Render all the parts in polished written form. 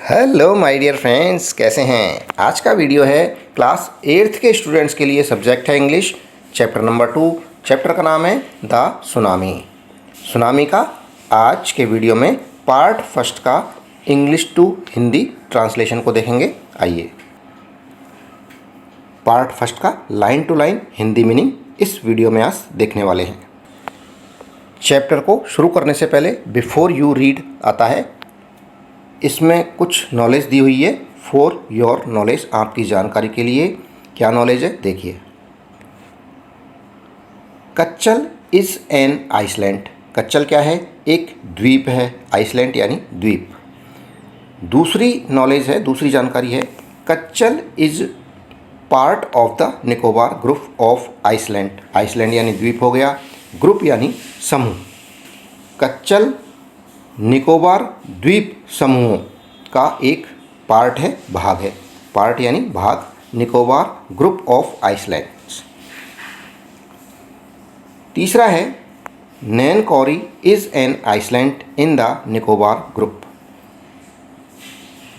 Hello my dear friends, कैसे हैं। आज का वीडियो है क्लास 8th के स्टूडेंट्स के लिए। सब्जेक्ट है इंग्लिश, चैप्टर नंबर 2। चैप्टर का नाम है द सुनामी। सुनामी का आज के वीडियो में पार्ट फर्स्ट का इंग्लिश टू हिंदी ट्रांसलेशन को देखेंगे। आइए, पार्ट फर्स्ट का line to line Hindi meaning इस वीडियो में आज देखने वाले हैं। चैप्टर को शुरू करने से पहले बिफोर यू रीड आता है। इसमें कुछ नॉलेज दी हुई है फॉर योर नॉलेज, आपकी जानकारी के लिए। क्या नॉलेज है देखिए। Katchal is an Iceland. Katchal क्या है? एक द्वीप है। आइसलैंड यानी द्वीप। दूसरी नॉलेज है, दूसरी जानकारी है, Katchal is part of the Nicobar group of island. Island यानी द्वीप हो गया, ग्रुप यानी समूह। कच्चल निकोबार द्वीप समूह का एक पार्ट है, भाग है। पार्ट यानी भाग, निकोबार ग्रुप ऑफ आइसलैंड्स। तीसरा है Nancowry is an island in the Nicobar group.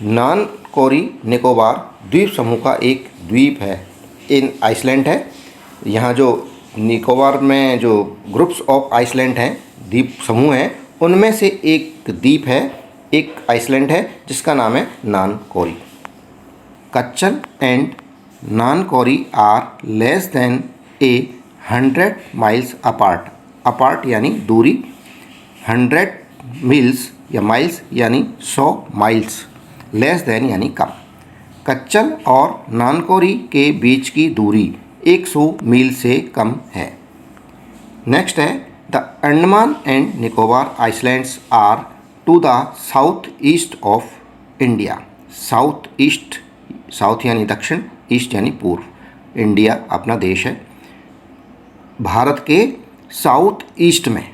Nancowry Nicobar द्वीप समूह का एक द्वीप है, इन आइसलैंड है। यहाँ जो निकोबार में जो ग्रुप्स ऑफ आइसलैंड हैं, द्वीप समूह हैं, उनमें से एक द्वीप है, एक आइसलैंड है जिसका नाम है नान कौरी। Katchal and Nancowry are less than 100 miles apart. Apart यानी दूरी, 100 मील्स या माइल्स यानी 100 माइल्स, लेस देन यानी कम। कच्चल और नान कौरी के बीच की दूरी 100 मील से कम है। नेक्स्ट है the Andaman and Nicobar islands are to the south east of India. South east, south यानी दक्षिण, ईस्ट यानी पूर्व। इंडिया अपना देश है, भारत के साउथ ईस्ट में।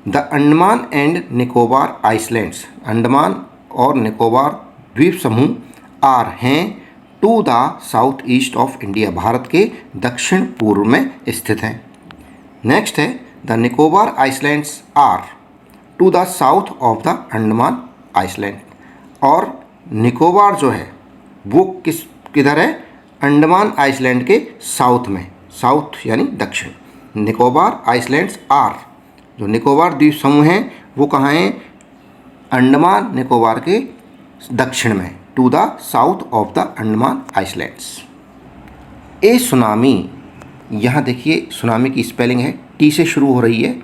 The Andaman and Nicobar islands, Andaman और निकोबार द्वीप समूह आर हैं to the south east of India, भारत के दक्षिण पूर्व में स्थित हैं। नेक्स्ट है the Nicobar islands are to the south of the Andaman island. और निकोबार जो है वो किधर है? अंडमान आइसलैंड के साउथ में। साउथ यानी दक्षिण। निकोबार आइसलैंड्स आर, जो निकोबार द्वीप समूह हैं वो कहाँ हैं? अंडमान निकोबार के दक्षिण में, to the south of the Andaman islands. A tsunami, यहाँ देखिए सुनामी की स्पेलिंग है, टी से शुरू हो रही है,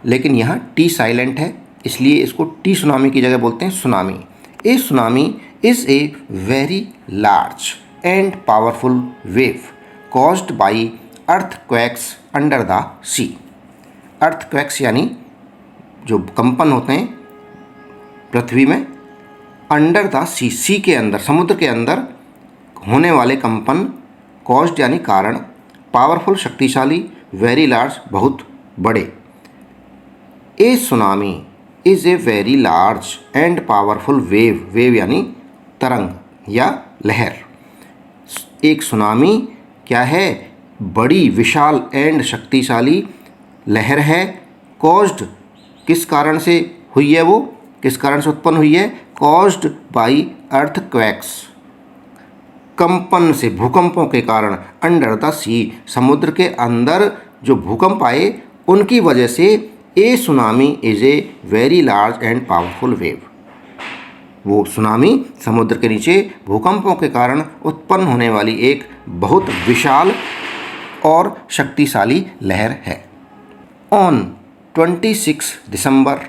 लेकिन यहाँ टी साइलेंट है, इसलिए इसको टी सुनामी की जगह बोलते हैं tsunami. A tsunami is a very large and powerful wave caused by earthquakes under the sea. Earthquakes यानी जो कंपन होते हैं पृथ्वी में, अंडर द सी, सी के अंदर, समुद्र के अंदर होने वाले कंपन। कॉज्ड यानी कारण, पावरफुल शक्तिशाली, वेरी लार्ज बहुत बड़े। A tsunami is a very large and powerful wave, wave यानी तरंग या लहर। एक सुनामी क्या है? बड़ी, विशाल एंड शक्तिशाली लहर है। कॉज्ड, किस कारण से हुई है वो, किस कारण से उत्पन्न हुई है? कॉज्ड बाई अर्थक्वेक्स, कंपन से, भूकंपों के कारण। अंडर द सी, समुद्र के अंदर जो भूकंप आए उनकी वजह से। A tsunami is a very large and powerful wave, वो सुनामी समुद्र के नीचे भूकंपों के कारण उत्पन्न होने वाली एक बहुत विशाल और शक्तिशाली लहर है। ऑन 26 दिसंबर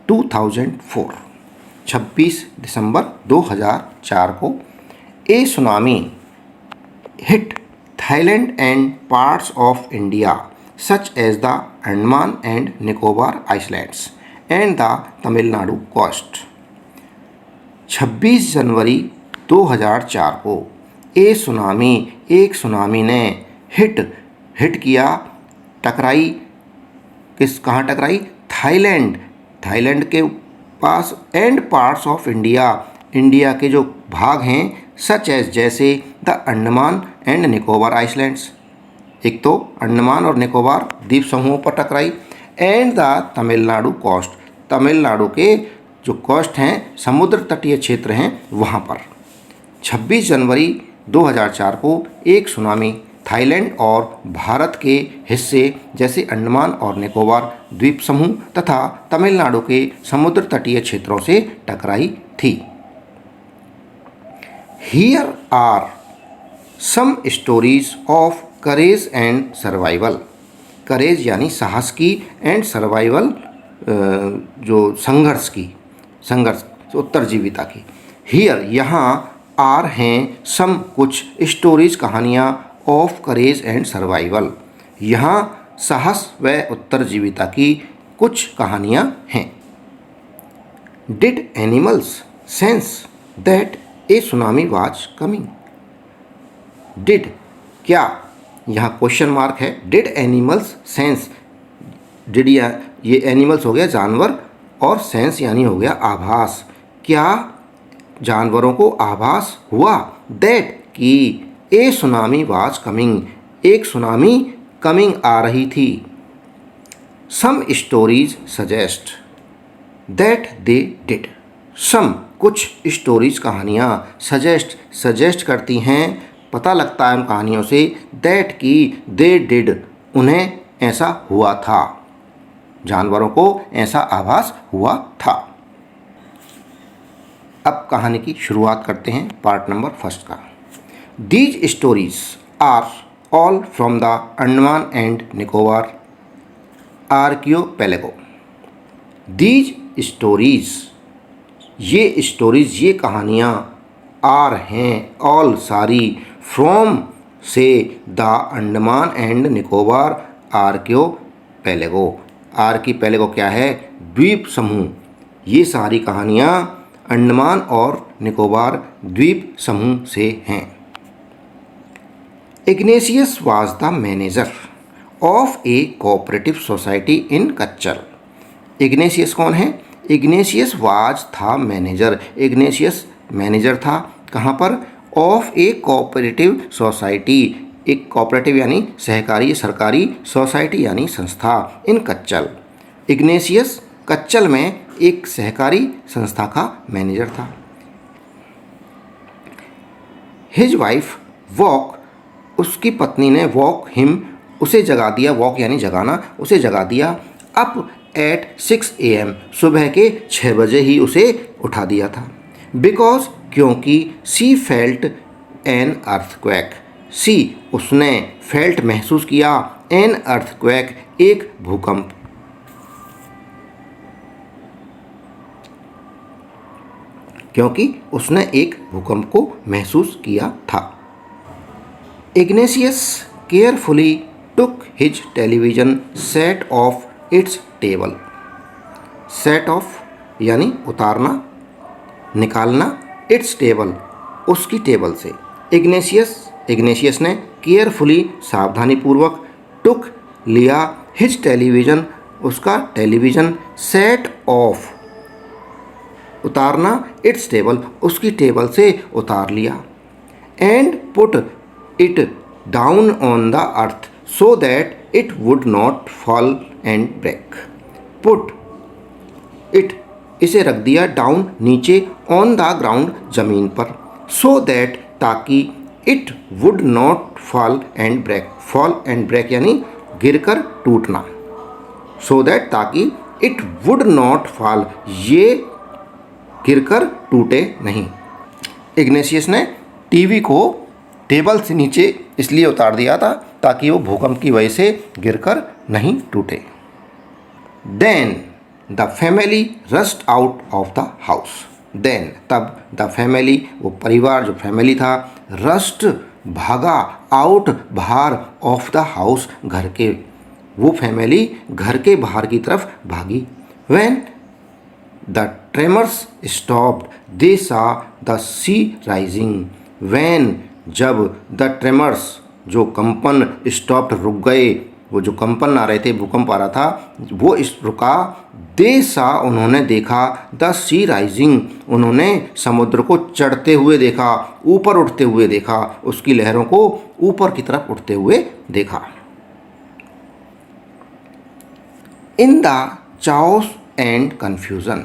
2004, 26 दिसंबर 2004 को a tsunami hit Thailand and parts of India such as the Andaman and Nicobar islands and the Tamil Nadu coast. 26 January 2004 को ए सुनामी, एक सुनामी ने हिट किया, टकराई, कहाँ टकराई? थाईलैंड, थाईलैंड के पास, and parts of India, India के जो भाग हैं, सच एज जैसे, the Andaman and Nicobar islands, एक तो अंडमान और निकोबार द्वीप समूहों पर टकराई, and the Tamil Nadu coast, Tamil Nadu के जो कोस्ट हैं, समुद्र तटीय क्षेत्र हैं, वहाँ पर 26 जनवरी 2004 को एक सुनामी थाईलैंड और भारत के हिस्से जैसे अंडमान और निकोबार द्वीप समूह तथा तमिलनाडु के समुद्र तटीय क्षेत्रों से टकराई थी। Here are some stories of courage and survival. Courage यानी साहस की, एंड सर्वाइवल जो संघर्ष उत्तरजीविता की। हियर यहाँ आर हैं सम कुछ स्टोरीज कहानियाँ ऑफ करेज एंड सर्वाइवल। यहाँ साहस व उत्तरजीविता की कुछ कहानियाँ हैं। Did animals sense that A tsunami was coming. Did क्या, यहाँ क्वेश्चन मार्क है। डिड एनिमल्स सेंस, डिड ये एनिमल्स हो गया जानवर, और सेंस यानी हो गया आभास। क्या जानवरों को आभास हुआ दैट कि ए सुनामी वाज कमिंग, एक सुनामी कमिंग आ रही थी। Some stories suggest that they did. Some कुछ स्टोरीज कहानियाँ सजेस्ट करती हैं, पता लगता है उन कहानियों से, दैट कि दे डिड उन्हें ऐसा हुआ था, जानवरों को ऐसा आभास हुआ था। अब कहानी की शुरुआत करते हैं पार्ट नंबर 1 का। These stories are all from the Andaman and Nicobar archipelago. These stories, ये स्टोरीज, ये कहानियाँ, आर हैं ऑल सारी, फ्रॉम से, the Andaman and Nicobar archipelago. Archipelago क्या है? द्वीप समूह। ये सारी कहानियाँ अंडमान और निकोबार द्वीप समूह से हैं। Ignatius was the manager of a cooperative society in Katchal. Ignatius कौन है? इग्नेशियस वाज था मैनेजर। इग्नेशियस मैनेजर था कहाँ पर? Of a cooperative society. एक कोऑपरेटिव यानी सहकारी, सरकारी, सोसाइटी यानी संस्था, इन कच्चल। इग्नेशियस कच्चल में एक सहकारी संस्था का मैनेजर था। हिज वाइफ वॉक, उसकी पत्नी ने वॉक हिम, उसे जगा दिया, वॉक यानी जगाना, उसे जगा दिया। अप एट 6 AM, सुबह के 6 बजे ही उसे उठा दिया था। बिकॉज, क्योंकि, सी फेल्ट एन अर्थक्वेक, सी उसने, फेल्ट महसूस किया, एन अर्थक्वेक एक भूकंप। क्योंकि उसने एक भूकंप को महसूस किया था। Ignatius carefully took his television set off its table. Set off यानी उतारना, निकालना, इट्स टेबल उसकी टेबल से। इग्नेशियस ने केयरफुली सावधानीपूर्वक, टुक लिया, हिज टेलीविजन उसका टेलीविजन, सेट ऑफ उतारना, इट्स टेबल उसकी टेबल से उतार लिया। And put it down on the earth so that it would not fall and break. Put it, इसे रख दिया, डाउन नीचे, ऑन द ग्राउंड जमीन पर, सो दैट ताकि, it would not fall and break, fall and break यानी गिरकर टूटना, सो दैट ताकि, इट वुड नॉट फॉल ये गिरकर टूटे नहीं। इग्नेशियस ने टीवी को टेबल से नीचे इसलिए उतार दिया था ताकि वो भूकंप की वजह से गिरकर नहीं टूटे। Then the family rushed out of the house. Then तब, द फैमिली वो परिवार, जो फैमिली था, रस्ट भागा, आउट बाहर, ऑफ द हाउस घर के, वो फैमिली घर के बाहर की तरफ भागी। व्हेन द ट्रेमर्स स्टॉप्ड दे सा द सी राइजिंग। व्हेन जब, द ट्रेमर्स जो कंपन, स्टॉप्ड रुक गए, वो जो कंपन आ रहे थे, भूकंप आ रहा था, वो इस रुका, दे सा उन्होंने देखा, द सी राइजिंग उन्होंने समुद्र को चढ़ते हुए देखा, ऊपर उठते हुए देखा, उसकी लहरों को ऊपर की तरफ उठते हुए देखा। In the chaos and confusion,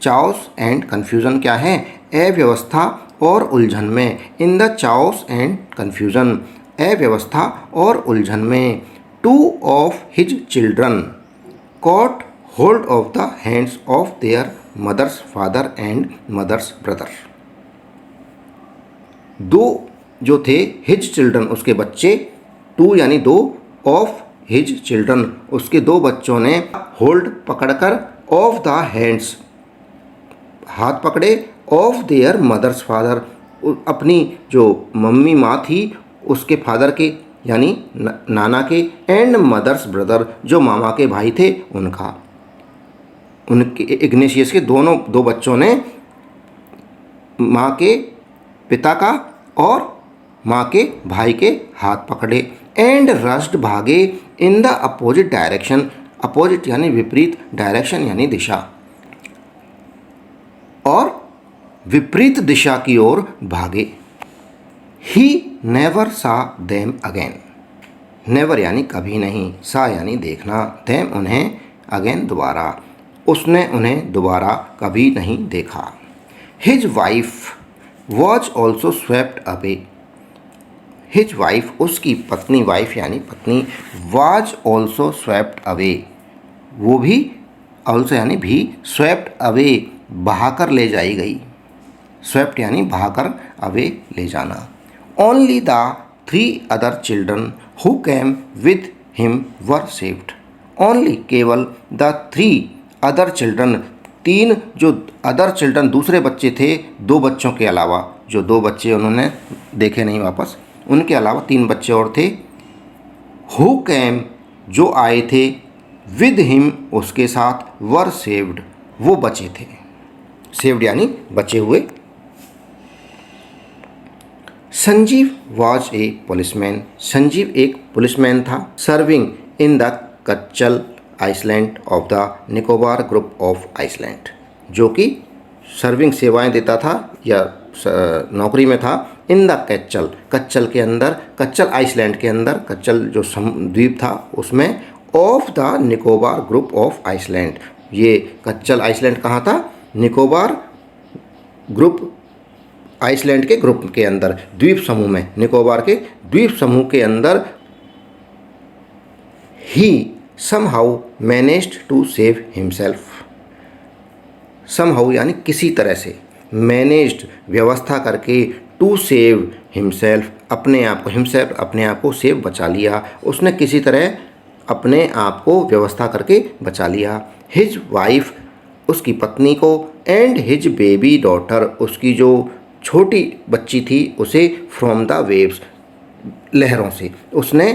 chaos and confusion क्या है? अव्यवस्था और उलझन में। In the chaos and confusion, अव्यवस्था और उलझन में। 2 of his children caught hold of the hands of their mother's father and mother's brother. 2 जो थे हिज चिल्ड्रन उसके बच्चे, 2 यानी 2 ऑफ हिज चिल्ड्रन उसके 2 बच्चों ने होल्ड पकड़कर, ऑफ द हैंड्स हाथ पकड़े, ऑफ देयर मदर्स फादर अपनी जो मम्मी माँ थी उसके फादर के यानी नाना के, एंड मदर्स ब्रदर जो मामा के भाई थे उनका। उनके इग्नेशियस के दोनों 2 बच्चों ने माँ के पिता का और माँ के भाई के हाथ पकड़े, एंड रश्ड भागे in the opposite direction, opposite यानी विपरीत, डायरेक्शन यानी दिशा, और विपरीत दिशा की ओर भागे। ही नेवर सा देम अगेन, नेवर यानी कभी नहीं, सा यानी देखना, देम उन्हें, अगेन दोबारा, उसने उन्हें दोबारा कभी नहीं देखा। His wife was also swept away, his wife उसकी पत्नी, वाइफ यानी पत्नी, वॉज ऑल्सो स्वेप्ट अवे वो भी, ऑल्सो यानी भी, स्वेप्ट अवे बहाकर ले जाई गई, स्वेप्ट यानी बहाकर अवे ले जाना। Only the 3 other children who came with him were saved, only केवल द 3 अदर चिल्ड्रन 3 जो अदर चिल्ड्रन दूसरे बच्चे थे 2 बच्चों के अलावा, जो 2 बच्चे उन्होंने देखे नहीं वापस, उनके अलावा 3 बच्चे और थे। हु कैम जो आए थे, विद हिम उसके साथ, वर सेव्ड वो बचे थे, सेव्ड यानी बचे हुए। Sanjeev was a policeman, Sanjeev एक पुलिसमैन था, serving in the Katchal island of the Nicobar group of island, जो कि सर्विंग सेवाएं देता था या नौकरी में था, इन द कच्चल, कच्चल के अंदर, कच्चल आइसलैंड के अंदर, कच्चल जो द्वीप था उसमें, of the Nicobar group of island, ये कच्चल आइसलैंड कहाँ था? निकोबार ग्रुप, आइसलैंड के ग्रुप के अंदर, द्वीप समूह में, निकोबार के द्वीप समूह के अंदर। He somehow managed to save himself, somehow यानी किसी तरह से, मैनेज्ड व्यवस्था करके, टू सेव हिमसेल्फ अपने आप को, हिमसेल्फ अपने आप को, सेव बचा लिया, उसने किसी तरह अपने आप को व्यवस्था करके बचा लिया। हिज वाइफ उसकी पत्नी को, एंड हिज बेबी डॉटर उसकी जो छोटी बच्ची थी उसे, फ्रॉम द वेव्स लहरों से, उसने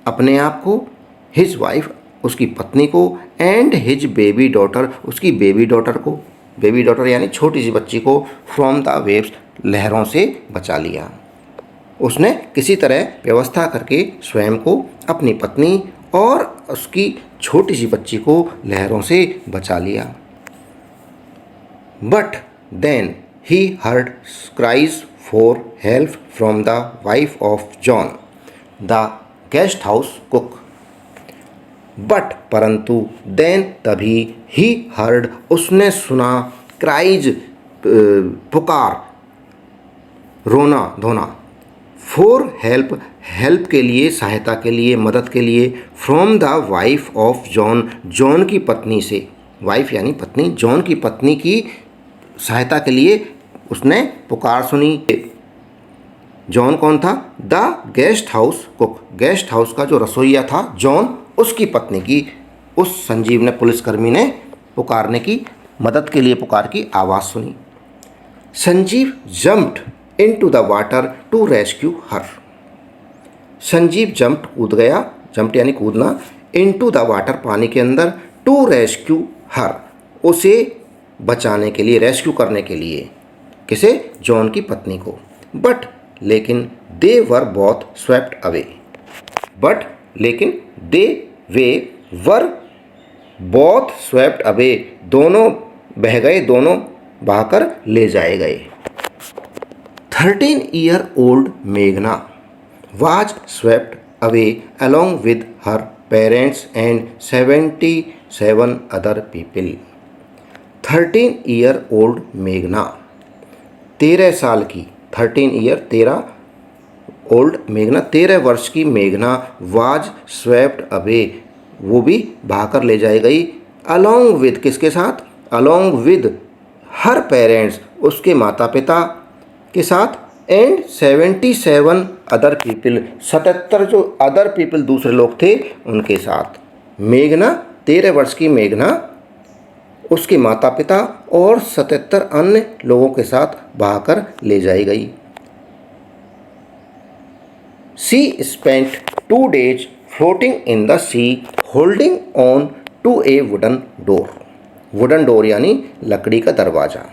अपने आप को, हिज वाइफ उसकी पत्नी को, एंड हिज बेबी डॉटर उसकी बेबी डॉटर को, बेबी डॉटर यानी छोटी सी बच्ची को, फ्रॉम द वेव्स लहरों से बचा लिया। उसने किसी तरह व्यवस्था करके स्वयं को, अपनी पत्नी और उसकी छोटी सी बच्ची को लहरों से बचा लिया। But then he heard cries for help from the wife of John, the guest house cook. But परंतु then तभी, he heard उसने सुना, cries पुकार, रोना धोना, for help हेल्प के लिए, सहायता के लिए, मदद के लिए, from the wife of John John की पत्नी से, वाइफ यानी पत्नी, जॉन की पत्नी की सहायता के लिए उसने पुकार सुनी। जॉन कौन था? The guest house cook, guest house का जो रसोइया था जॉन, उसकी पत्नी की, उस संजीव ने, पुलिसकर्मी ने पुकारने की, मदद के लिए पुकार की आवाज़ सुनी। Sanjeev jumped into the water to rescue her, Sanjeev jumped कूद गया, जंप्ड यानी कूदना, इनटू द वाटर पानी के अंदर, टू रेस्क्यू हर उसे बचाने के लिए, रेस्क्यू करने के लिए, किसे? जॉन की पत्नी को। बट लेकिन, they were both swept away, but लेकिन, दे वे वर बोथ स्वेप्ट अवे दोनों बह गए, दोनों बहाकर ले जाए गए। 13-year-old मेघना was swept away along with her parents and 77 other people. 13-year-old मेघना, 13 साल की, 13 मेघना, 13 वर्ष की मेघना वाज स्वेप्ट अवे, वो भी भागकर ले जाई गई, अलॉन्ग विद, किसके साथ, अलॉन्ग विद हर पेरेंट्स, उसके माता पिता के साथ, एंड 77 अदर पीपल, 77 जो अदर पीपल दूसरे लोग थे उनके साथ। मेघना, 13 वर्ष की मेघना उसके माता पिता और 77 अन्य लोगों के साथ भागकर ले जाई गई। She spent 2 days floating in the sea holding on to a wooden door, wooden door यानी लकड़ी का दरवाज़ा।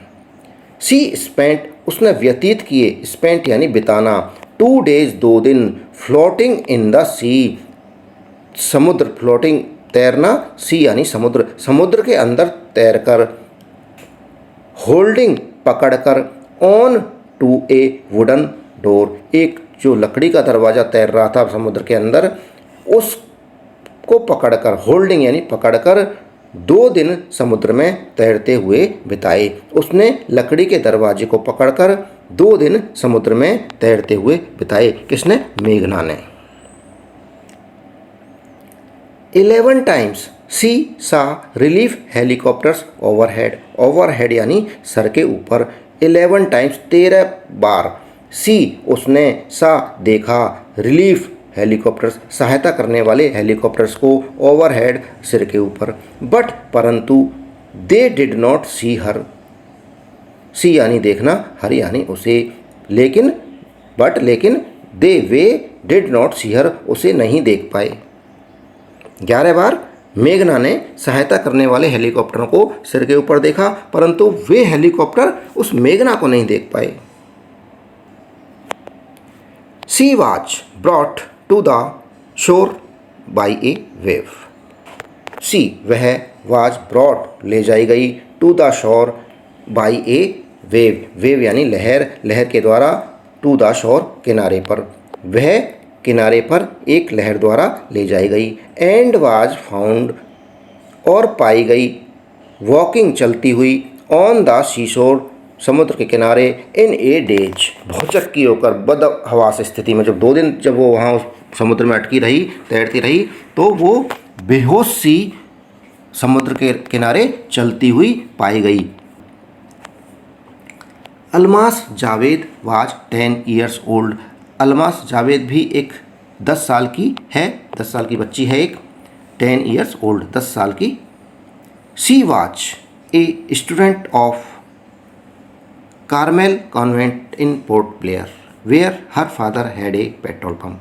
सी स्पेंट, उसने व्यतीत किए, स्पेंट यानी बिताना, 2 days 2 दिन, फ्लोटिंग इन द सी समुद्र, फ्लोटिंग तैरना, सी यानी समुद्र, समुद्र के अंदर तैरकर, होल्डिंग पकड़कर, on to a wooden door, एक जो लकड़ी का दरवाज़ा तैर रहा था समुद्र के अंदर, उसको पकड़कर, होल्डिंग यानी पकड़कर 2 दिन समुद्र में तैरते हुए बिताए। उसने लकड़ी के दरवाजे को पकड़कर 2 दिन समुद्र में तैरते हुए बिताए। किसने? मेघना ने। 11 times सी सा रिलीफ हेलीकॉप्टर्स ओवरहेड, ओवरहेड यानी सर के ऊपर, 11 times 13 बार, सी उसने, सा देखा, रिलीफ हेलीकॉप्टर्स सहायता करने वाले हेलीकॉप्टर्स को, ओवरहेड सिर के ऊपर, बट परंतु, दे डिड नॉट सी हर, सी यानी देखना, हर यानी उसे, लेकिन, बट लेकिन, दे वे डिड नॉट सी हर, उसे नहीं देख पाए। 11 बार मेघना ने सहायता करने वाले हेलीकॉप्टरों को सिर के ऊपर देखा, परंतु वे हेलीकॉप्टर उस मेघना को नहीं देख पाए। She was brought to the shore by a wave, she वह, वाज ब्रॉट ले जाई गई, to the shore by a wave, wave यानी लहर, लहर के द्वारा, टू द शोर किनारे पर, वह किनारे पर एक लहर द्वारा ले जाई गई, एंड वाज फाउंड और पाई गई, वॉकिंग चलती हुई, ऑन द सीशोर समुद्र के किनारे, इन ए डेज भौचक्की होकर, बद हवास स्थिति में, जब 2 दिन जब वो वहाँ उस समुद्र में अटकी रही, तैरती रही, तो वो बेहोश सी समुद्र के किनारे चलती हुई पाई गई। Almas Javed was 10 years old, Almas Javed भी एक 10 साल की है, 10 साल की बच्ची है एक, 10 years old 10 साल की। She was a student of Carmel convent in Port Blair where her father had a petrol pump.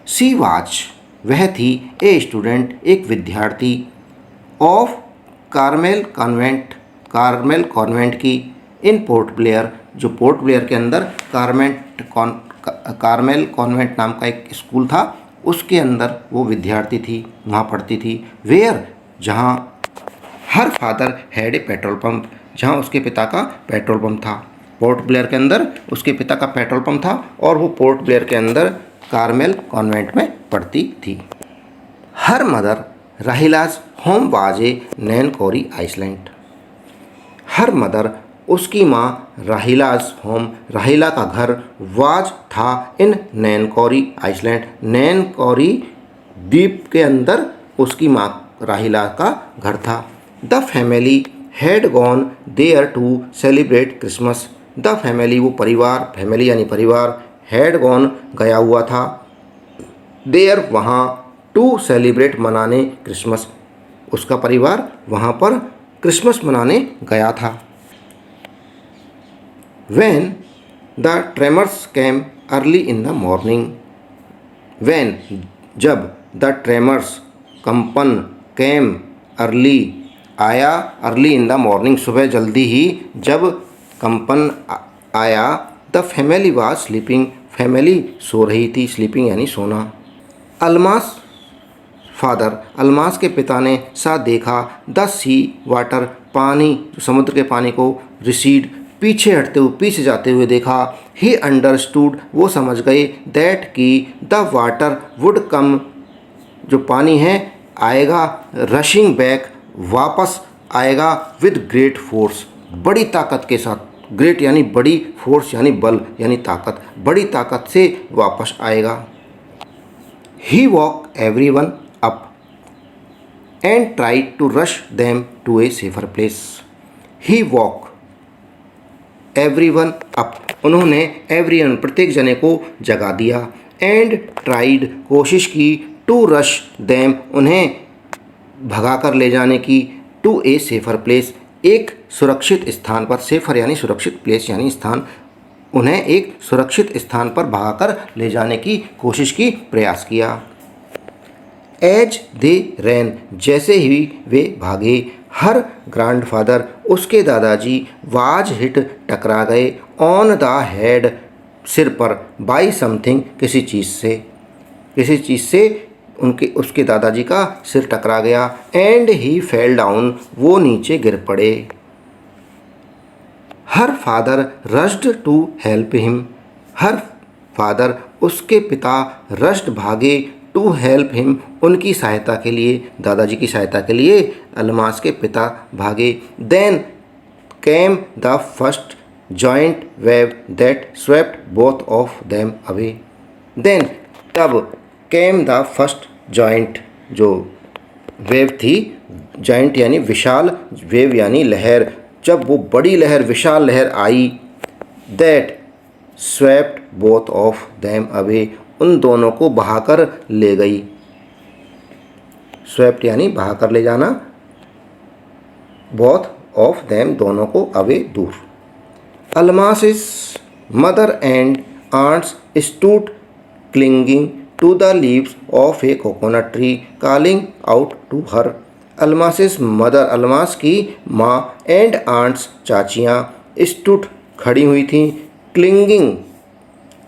She was वह थी, ए स्टूडेंट एक विद्यार्थी, of Carmel convent, Carmel convent की, इन पोर्ट ब्लेयर जो पोर्ट ब्लेयर के अंदर कार्मेल कॉन्वेंट नाम का एक स्कूल था, उसके अंदर वो विद्यार्थी थी, वहाँ पढ़ती थी। वेयर जहाँ, हर father had a petrol pump जहाँ उसके पिता का पेट्रोल पंप था। पोर्ट ब्लेयर के अंदर उसके पिता का पेट्रोल पंप था और वो पोर्ट ब्लेयर के अंदर कार्मेल कॉन्वेंट में पढ़ती थी। Her mother Rahila's home was a Nancowry island. Her mother उसकी माँ राहिलाज होम, राहिला का घर, वाज था, इन नैन कोरी आइसलैंड, नैन कोरी द्वीप के अंदर उसकी माँ राहिला का घर था। The family had gone there to celebrate Christmas. The family वो परिवार, फैमिली यानी परिवार, हैड गॉन गया हुआ था, देयर वहाँ, टू सेलिब्रेट मनाने क्रिसमस, उसका परिवार वहाँ पर क्रिसमस मनाने गया था। When the tremors came early in the morning, when जब, the tremors कंपन, came early आया, early in the morning सुबह जल्दी ही जब कंपन आया, the family was sleeping, family सो रही थी, sleeping यानी सोना। अलमास फादर, अलमास के पिता ने सा देखा, द सी वाटर पानी, समुद्र के पानी को, रिसीड पीछे हटते हुए, पीछे जाते हुए देखा। ही अंडरस्टूड वो समझ गए, दैट कि द वाटर वुड कम जो पानी है आएगा, रशिंग बैक वापस आएगा विद ग्रेट फोर्स, बड़ी ताकत के साथ। ग्रेट यानी बड़ी, फोर्स यानी बल यानी ताकत, बड़ी ताकत से वापस आएगा। He woke everyone up and tried to rush them to a safer place. He woke everyone up, उन्होंने एवरीवन प्रत्येक जने को जगा दिया, एंड ट्राइड कोशिश की, टू रश देम उन्हें भगा कर ले जाने की, टू ए सेफर प्लेस एक सुरक्षित स्थान पर। सेफर यानी सुरक्षित, प्लेस यानी स्थान, उन्हें एक सुरक्षित स्थान पर भगाकर ले जाने की कोशिश की, प्रयास किया। एज दे रैन, जैसे ही वे भागे, हर ग्रैंडफादर उसके दादाजी, वाज हिट टकरा गए, ऑन द हेड सिर पर, बाई समथिंग किसी चीज़ से उसके दादाजी का सिर टकरा गया, एंड ही फेल डाउन वो नीचे गिर पड़े। Her father rushed to help him, her father उसके पिता, रश्ड भागे, टू हेल्प हिम उनकी सहायता के लिए, दादाजी की सहायता के लिए अलमास के पिता भागे। Then came the first giant wave that swept both of them away. Then तब केम द फर्स्ट जॉइंट, जो वेव थी, जॉइंट यानी विशाल, वेव यानी लहर, जब वो बड़ी लहर, विशाल लहर आई, that swept both of them away उन दोनों को बहाकर ले गई। स्वेप्ट यानी बहाकर ले जाना, बोथ ऑफ देम दोनों को, अवे दूर। Almas's mother and aunts stood clinging to the leaves of a coconut tree calling out to her. Almas's mother, Almas की माँ, एंड आंट्स चाचियाँ, स्टूड खड़ी हुई थीं, क्लिंगिंग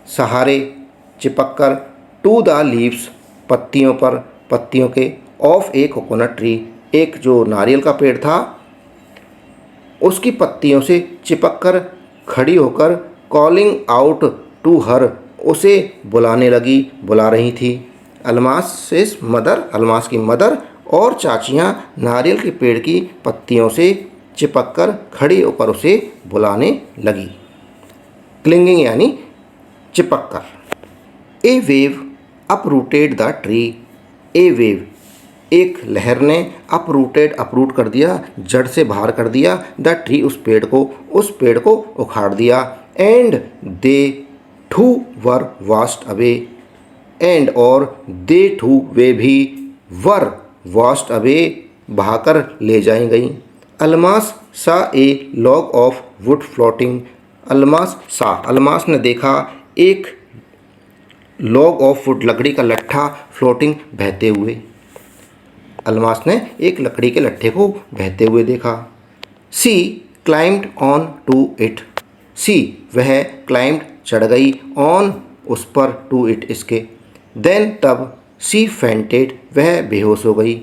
सहारे, चिपककर, टू द लीव्स पत्तियों पर, पत्तियों के, ऑफ ए कोकोनट ट्री एक जो नारियल का पेड़ था उसकी पत्तियों से चिपककर खड़ी होकर, कॉलिंग आउट टू हर उसे बुलाने लगी, बुला रही थी। अलमासिस मदर, अलमास की मदर और चाचियाँ नारियल के पेड़ की पत्तियों से चिपककर खड़ी होकर उसे बुलाने लगी। क्लिंगिंग यानी चिपककर। A wave uprooted the tree, a wave एक लहर ने, अपरूटेड अपरूट कर दिया, जड़ से बाहर कर दिया, द ट्री उस पेड़ को उखाड़ दिया, and they too were washed away, and और दे टू वे भी, वर वास्ट अवे बहाकर ले जाई गई। Almas saw a log of wood floating, Almas ने देखा एक लॉग ऑफ वुड लकड़ी का लट्ठा, फ्लोटिंग बहते हुए। अलमास ने एक लकड़ी के लट्ठे को बहते हुए देखा। सी क्लाइम्ड ऑन टू इट, सी वह क्लाइम्ड चढ़ गई, ऑन उस पर, टू इट इसके। देन तब सी फेंटेड वह बेहोश हो गई,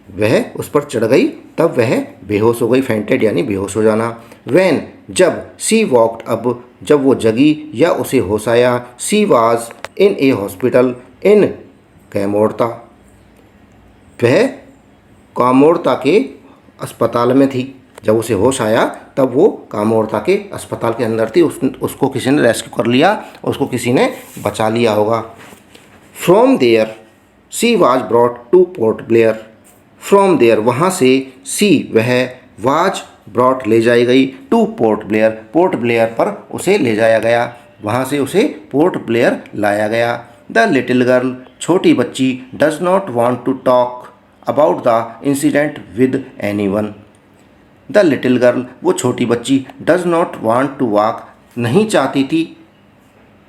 वह उस पर चढ़ गई तब वह बेहोश हो गई, फेंटेड यानी बेहोश हो जाना। वैन जब, सी वॉक्ड अब जब वो जगी या उसे होश आया, she was in A hospital in कैमोर्ता, वह कामोर्ता के अस्पताल में थी। जब उसे होश आया तब वो कामोर्ता के अस्पताल के अंदर थी, उसको किसी ने रेस्क्यू कर लिया, उसको किसी ने बचा लिया होगा। From there she was brought to Port Blair, from there वहाँ से, सी वह, वाज ब्रॉट ले जाई गई, टू पोर्ट ब्लेयर पोर्ट ब्लेयर पर उसे ले जाया गया, वहाँ से उसे पोर्ट ब्लेयर लाया गया। द लिटिल गर्ल छोटी बच्ची, does not want to talk about the incident with anyone, the little girl वो छोटी बच्ची, does not want to walk नहीं चाहती थी,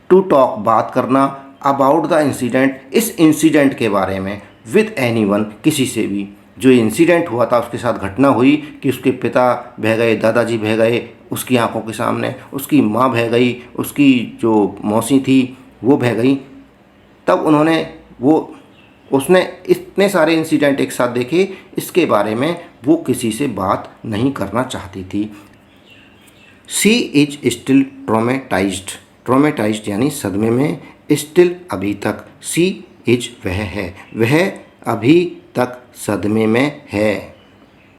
टू टॉक बात करना, अबाउट द इंसिडेंट इस इंसिडेंट के बारे में, विद एनीवन किसी से भी। जो इंसिडेंट हुआ था, उसके साथ घटना हुई कि उसके पिता बह गए, दादाजी बह गए उसकी आंखों के सामने, उसकी माँ बह गई, उसकी जो मौसी थी वो बह गई, तब उसने इतने सारे इंसिडेंट एक साथ देखे, इसके बारे में वो किसी से बात नहीं करना चाहती थी। सी इज स्टिल ट्रॉमेटाइज्ड, ट्रॉमेटाइज्ड यानी सदमे में, स्टिल अभी तक, सी इज वह है, वह अभी तक सदमे में है।